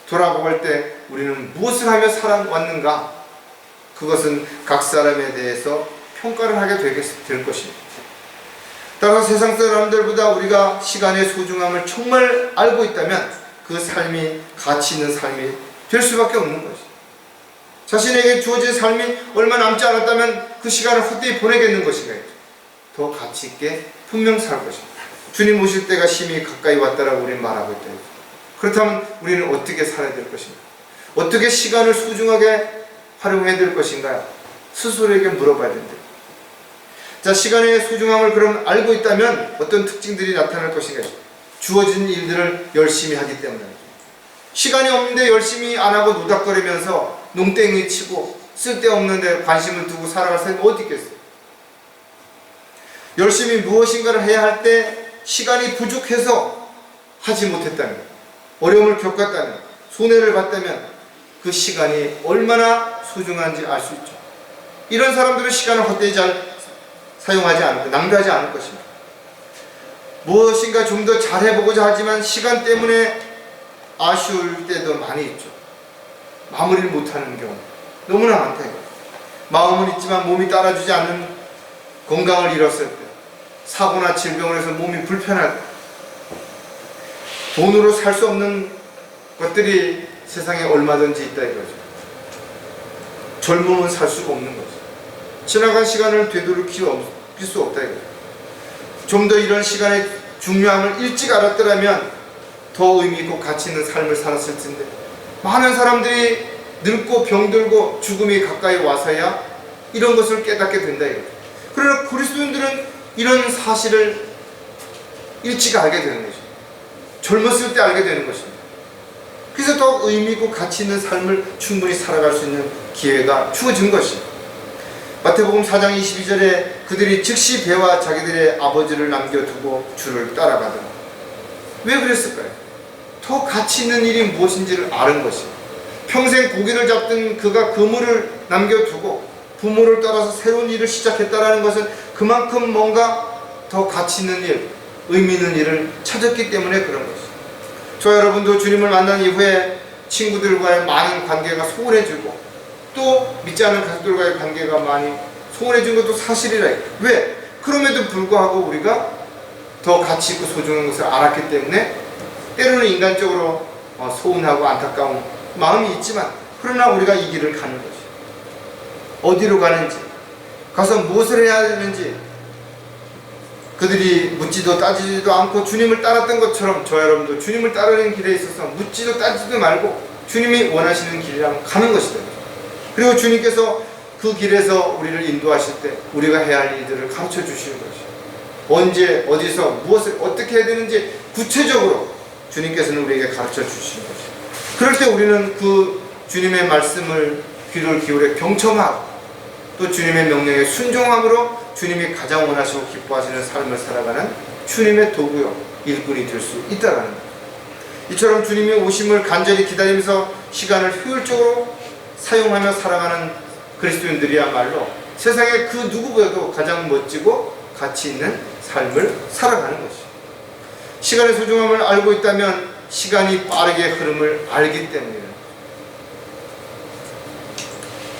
돌아볼 때 우리는 무엇을 하며 살아왔는가? 그것은 각 사람에 대해서 평가를 하게 될 것입니다. 따라서 세상 사람들보다 우리가 시간의 소중함을 정말 알고 있다면 그 삶이 가치 있는 삶이 될 수밖에 없는 것이죠. 자신에게 주어진 삶이 얼마 남지 않았다면 그 시간을 헛되이 보내겠는 것인가? 더 가치 있게 분명 살 것입니다. 주님 오실 때가 심히 가까이 왔다라고 우리는 말하고 있다. 그렇다면 우리는 어떻게 살아야 될 것인가? 어떻게 시간을 소중하게 활용해야 될 것인가요? 스스로에게 물어봐야 된다. 자, 시간의 소중함을 그럼 알고 있다면 어떤 특징들이 나타날 것인가? 주어진 일들을 열심히 하기 때문에. 시간이 없는데 열심히 안 하고 노닥거리면서 농땡이 치고 쓸데없는 데 관심을 두고 살아갈 사람이 어디 있겠어요? 열심히 무엇인가를 해야 할 때 시간이 부족해서 하지 못했다면, 어려움을 겪었다면, 손해를 봤다면 그 시간이 얼마나 소중한지 알 수 있죠. 이런 사람들은 시간을 헛되이 잘 사용하지 않고 낭비하지 않을 것입니다. 무엇인가 좀 더 잘해보고자 하지만 시간 때문에 아쉬울 때도 많이 있죠. 마무리를 못하는 경우 너무나 많다. 마음은 있지만 몸이 따라주지 않는 건강을 잃었을 때, 사고나 질병을 해서 몸이 불편할 때, 돈으로 살 수 없는 것들이 세상에 얼마든지 있다 이거죠. 젊음은 살 수가 없는 거죠. 지나간 시간을 되돌릴 수 없다 이거죠. 좀 더 이런 시간의 중요함을 일찍 알았더라면 더 의미 있고 가치 있는 삶을 살았을 텐데, 많은 사람들이 늙고 병들고 죽음이 가까이 와서야 이런 것을 깨닫게 된다 이거죠. 그러나 그리스도인들은 이런 사실을 일찍 알게 되는 것입니다. 젊었을 때 알게 되는 것입니다. 그래서 더 의미 있고 가치 있는 삶을 충분히 살아갈 수 있는 기회가 주어진 것입니다. 마태복음 4장 22절에 그들이 즉시 배와 자기들의 아버지를 남겨두고 주를 따라가더라. 왜 그랬을까요? 더 가치 있는 일이 무엇인지를 아는 것입니다. 평생 고기를 잡던 그가 그물을 남겨두고 부모를 따라서 새로운 일을 시작했다는 것은 그만큼 뭔가 더 가치 있는 일, 의미 있는 일을 찾았기 때문에 그런 것입니다. 저 여러분도 주님을 만난 이후에 친구들과의 많은 관계가 소원해지고 또 믿지 않는 가족들과의 관계가 많이 소원해진 것도 사실이라. 왜? 그럼에도 불구하고 우리가 더 가치 있고 소중한 것을 알았기 때문에 때로는 인간적으로 소원하고 안타까운 마음이 있지만, 그러나 우리가 이 길을 가는 것이, 어디로 가는지, 가서 무엇을 해야 되는지 그들이 묻지도 따지지도 않고 주님을 따랐던 것처럼 저 여러분도 주님을 따르는 길에 있어서 묻지도 따지도 말고 주님이 원하시는 길이랑 가는 것이다. 그리고 주님께서 그 길에서 우리를 인도하실 때 우리가 해야 할 일들을 가르쳐 주시는 것이죠. 언제, 어디서, 무엇을 어떻게 해야 되는지 구체적으로 주님께서는 우리에게 가르쳐 주시는 것이죠. 그럴 때 우리는 그 주님의 말씀을 귀를 기울여 경청하고 또 주님의 명령에 순종함으로 주님이 가장 원하시고 기뻐하시는 삶을 살아가는 주님의 도구요, 일꾼이 될 수 있다는 것. 이처럼 주님의 오심을 간절히 기다리면서 시간을 효율적으로 사용하며 살아가는 그리스도인들이야말로 세상에 그 누구보다도 가장 멋지고 가치 있는 삶을 살아가는 것이죠. 시간의 소중함을 알고 있다면 시간이 빠르게 흐름을 알기 때문이에요.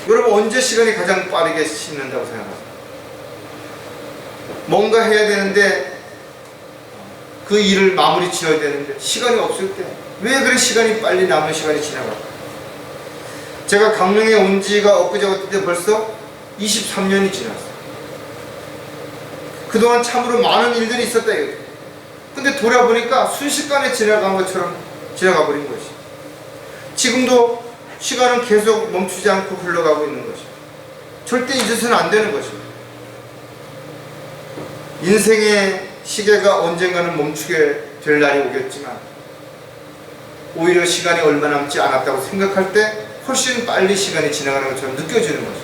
여러분, 언제 시간이 가장 빠르게 식는다고 생각하세요? 뭔가 해야 되는데 그 일을 마무리 지어야 되는데 시간이 없을 때 왜 그래 시간이 빨리 남은 시간이 지나갈까? 제가 강릉에 온 지가 엊그제 같은데 벌써 23년이 지났어요. 그동안 참으로 많은 일들이 있었다 이거죠. 근데 돌아보니까 순식간에 지나간 것처럼 지나가 버린 것이. 지금도 시간은 계속 멈추지 않고 흘러가고 있는 것이. 절대 잊어서는 안 되는 것입니다. 인생의 시계가 언젠가는 멈추게 될 날이 오겠지만 오히려 시간이 얼마 남지 않았다고 생각할 때 훨씬 빨리 시간이 지나가는 것처럼 느껴지는 거죠.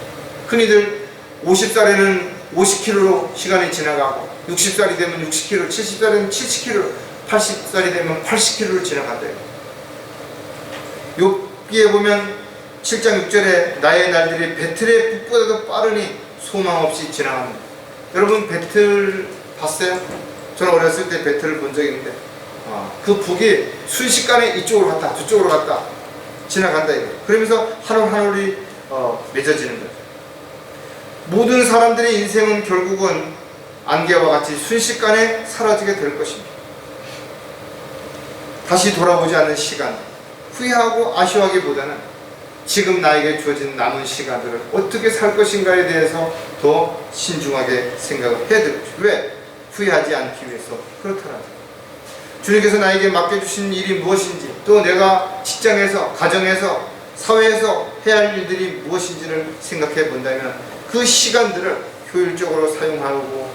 흔히들 50살에는 50km로 시간이 지나가고 60살이 되면 60km, 70살이 되면 70km, 80살이 되면 80km를 지나간다. 욥기에 보면 7장 6절에 나의 날들이 배틀의 북보다도 빠르니 소망 없이 지나갑니다. 여러분 배틀 봤어요? 저는 어렸을 때 배틀을 본 적이 있는데 그 북이 순식간에 이쪽으로 갔다 저쪽으로 갔다 지나간다 이거. 그러면서 한 올 한 올이 맺어지는 거죠. 모든 사람들의 인생은 결국은 안개와 같이 순식간에 사라지게 될 것입니다. 다시 돌아오지 않는 시간, 후회하고 아쉬워하기보다는 지금 나에게 주어진 남은 시간들을 어떻게 살 것인가에 대해서 더 신중하게 생각을 해야 될 것이죠. 왜? 후회하지 않기 위해서 그렇더라고요. 주님께서 나에게 맡겨주신 일이 무엇인지, 또 내가 직장에서, 가정에서, 사회에서 해야 할 일들이 무엇인지를 생각해 본다면 그 시간들을 효율적으로 사용하고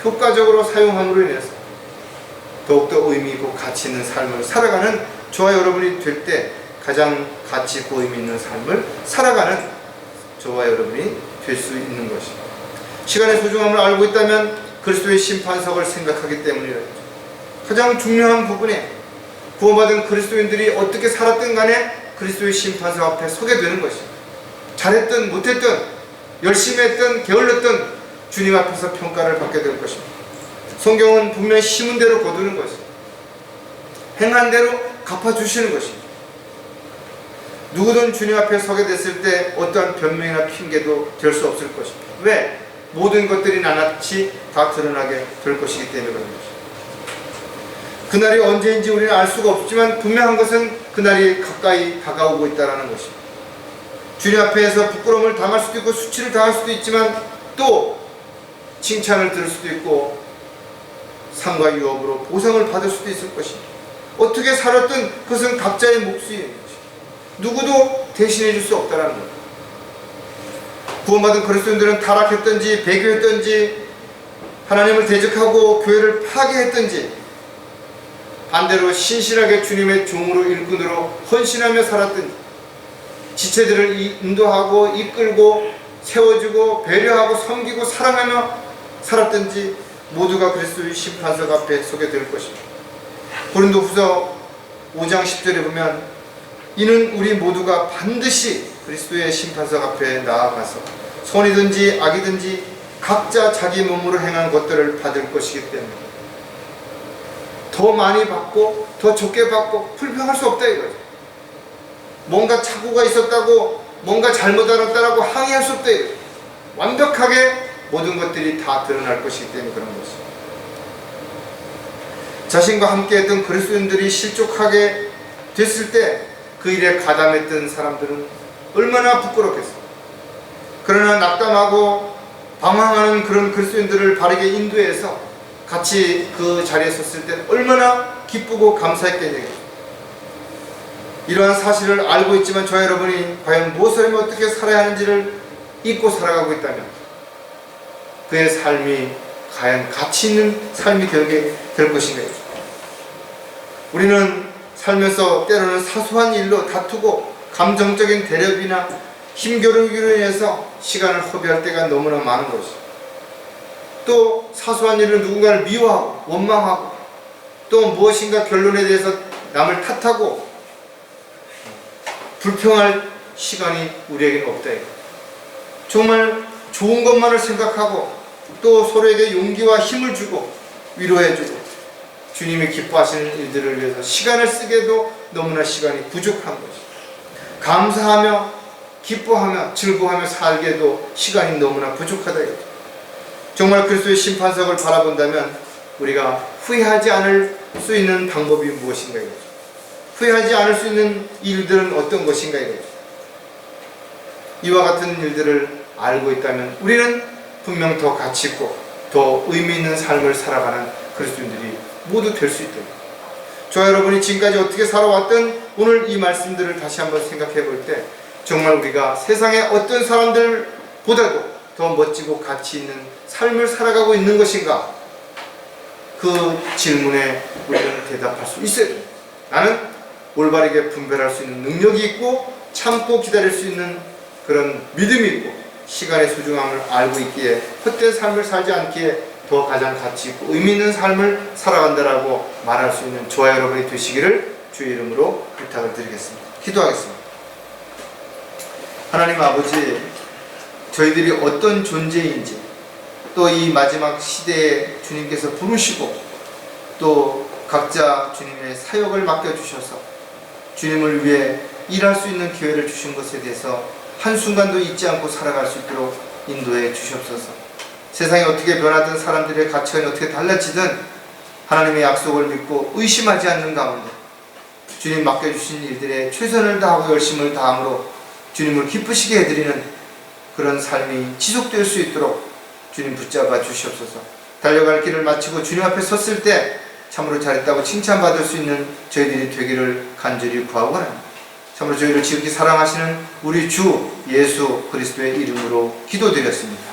효과적으로 사용함으로 인해서 더욱더 의미 있고 가치 있는 삶을 살아가는 저와 여러분이 될 때 가장 가치 있고 의미 있는 삶을 살아가는 저와 여러분이 될 수 있는 것입니다. 시간의 소중함을 알고 있다면 그리스도의 심판석을 생각하기 때문이라죠. 가장 중요한 부분에 구원받은 그리스도인들이 어떻게 살았든 간에 그리스도의 심판석 앞에 서게 되는 것입니다. 잘했든 못했든 열심히 했든 게을렀든 주님 앞에서 평가를 받게 될 것입니다. 성경은 분명히 심은 대로 거두는 것입니다. 행한 대로 갚아주시는 것입니다. 누구든 주님 앞에 서게 됐을 때 어떠한 변명이나 핑계도 될 수 없을 것입니다. 왜? 모든 것들이 낱낱이 다 드러나게 될 것이기 때문에 그런 것입니다. 그날이 언제인지 우리는 알 수가 없지만 분명한 것은 그날이 가까이 다가오고 있다는 것입니다. 주님 앞에서 부끄러움을 당할 수도 있고 수치를 당할 수도 있지만 또 칭찬을 들을 수도 있고 상과 유업으로 보상을 받을 수도 있을 것입니다. 어떻게 살았든 그것은 각자의 몫인 것입니다. 누구도 대신해 줄 수 없다는 것. 구원받은 그리스도인들은 타락했든지 배교했든지 하나님을 대적하고 교회를 파괴했든지 반대로 신실하게 주님의 종으로 일꾼으로 헌신하며 살았든지 지체들을 인도하고 이끌고 세워주고 배려하고 섬기고 사랑하며 살았든지 모두가 그리스도의 심판석 앞에 서게 될 것입니다. 고린도후서 5장 10절에 보면 이는 우리 모두가 반드시 그리스도의 심판석 앞에 나아가서 선이든지 악이든지 각자 자기 몸으로 행한 것들을 받을 것이기 때문에 더 많이 받고 더 적게 받고 불평할 수 없다 이거죠. 뭔가 착오가 있었다고 뭔가 잘못 알았다라고 항의할 수 없다 이거죠. 완벽하게 모든 것들이 다 드러날 것이기 때문에 그런 것입니다. 자신과 함께 했던 그리스도인들이 실족하게 됐을 때 그 일에 가담했던 사람들은 얼마나 부끄럽겠어요. 그러나 낙담하고 방황하는 그런 그리스도인들을 바르게 인도해서 같이 그 자리에 섰을 때 얼마나 기쁘고 감사했겠냐고요. 이러한 사실을 알고 있지만 저와 여러분이 과연 무엇을 하면 어떻게 살아야 하는지를 잊고 살아가고 있다면 그의 삶이 과연 가치 있는 삶이 되게 될 것인가요? 우리는 살면서 때로는 사소한 일로 다투고 감정적인 대립이나 힘겨루기로 인해서 시간을 허비할 때가 너무나 많은 것이죠. 또 사소한 일로 누군가를 미워하고 원망하고 또 무엇인가 결론에 대해서 남을 탓하고 불평할 시간이 우리에게는 없다. 정말 좋은 것만을 생각하고 또 서로에게 용기와 힘을 주고 위로해주고 주님이 기뻐하시는 일들을 위해서 시간을 쓰게도 너무나 시간이 부족한 것이죠. 감사하며 기뻐하며 즐거워하며 살게도 시간이 너무나 부족하다. 정말 그리스도의 심판석을 바라본다면 우리가 후회하지 않을 수 있는 방법이 무엇인가 이거죠. 후회하지 않을 수 있는 일들은 어떤 것인가 이거죠. 이와 같은 일들을 알고 있다면 우리는 분명 더 가치 있고 더 의미 있는 삶을 살아가는 그리스도인들이 모두 될 수 있다. 저와 여러분이 지금까지 어떻게 살아왔든 오늘 이 말씀들을 다시 한번 생각해 볼 때 정말 우리가 세상의 어떤 사람들보다도 더 멋지고 가치 있는 삶을 살아가고 있는 것인가? 그 질문에 우리는 대답할 수 있어야 됩니다. 나는 올바르게 분별할 수 있는 능력이 있고 참고 기다릴 수 있는 그런 믿음이 있고 시간의 소중함을 알고 있기에 헛된 삶을 살지 않기에 더 가장 가치 있고 의미 있는 삶을 살아간다라고 말할 수 있는 저와 여러분이 되시기를 주의 이름으로 부탁을 드리겠습니다. 기도하겠습니다. 하나님 아버지, 저희들이 어떤 존재인지 또 이 마지막 시대에 주님께서 부르시고 또 각자 주님의 사역을 맡겨주셔서 주님을 위해 일할 수 있는 기회를 주신 것에 대해서 한순간도 잊지 않고 살아갈 수 있도록 인도해 주시옵소서. 세상이 어떻게 변하든 사람들의 가치관이 어떻게 달라지든 하나님의 약속을 믿고 의심하지 않는 가운데 주님 맡겨주신 일들에 최선을 다하고 열심을 다함으로 주님을 기쁘시게 해드리는 그런 삶이 지속될 수 있도록 주님 붙잡아 주시옵소서. 달려갈 길을 마치고 주님 앞에 섰을 때 참으로 잘했다고 칭찬받을 수 있는 저희들이 되기를 간절히 구하고 합니다. 참으로 저희를 지극히 사랑하시는 우리 주 예수 그리스도의 이름으로 기도드렸습니다.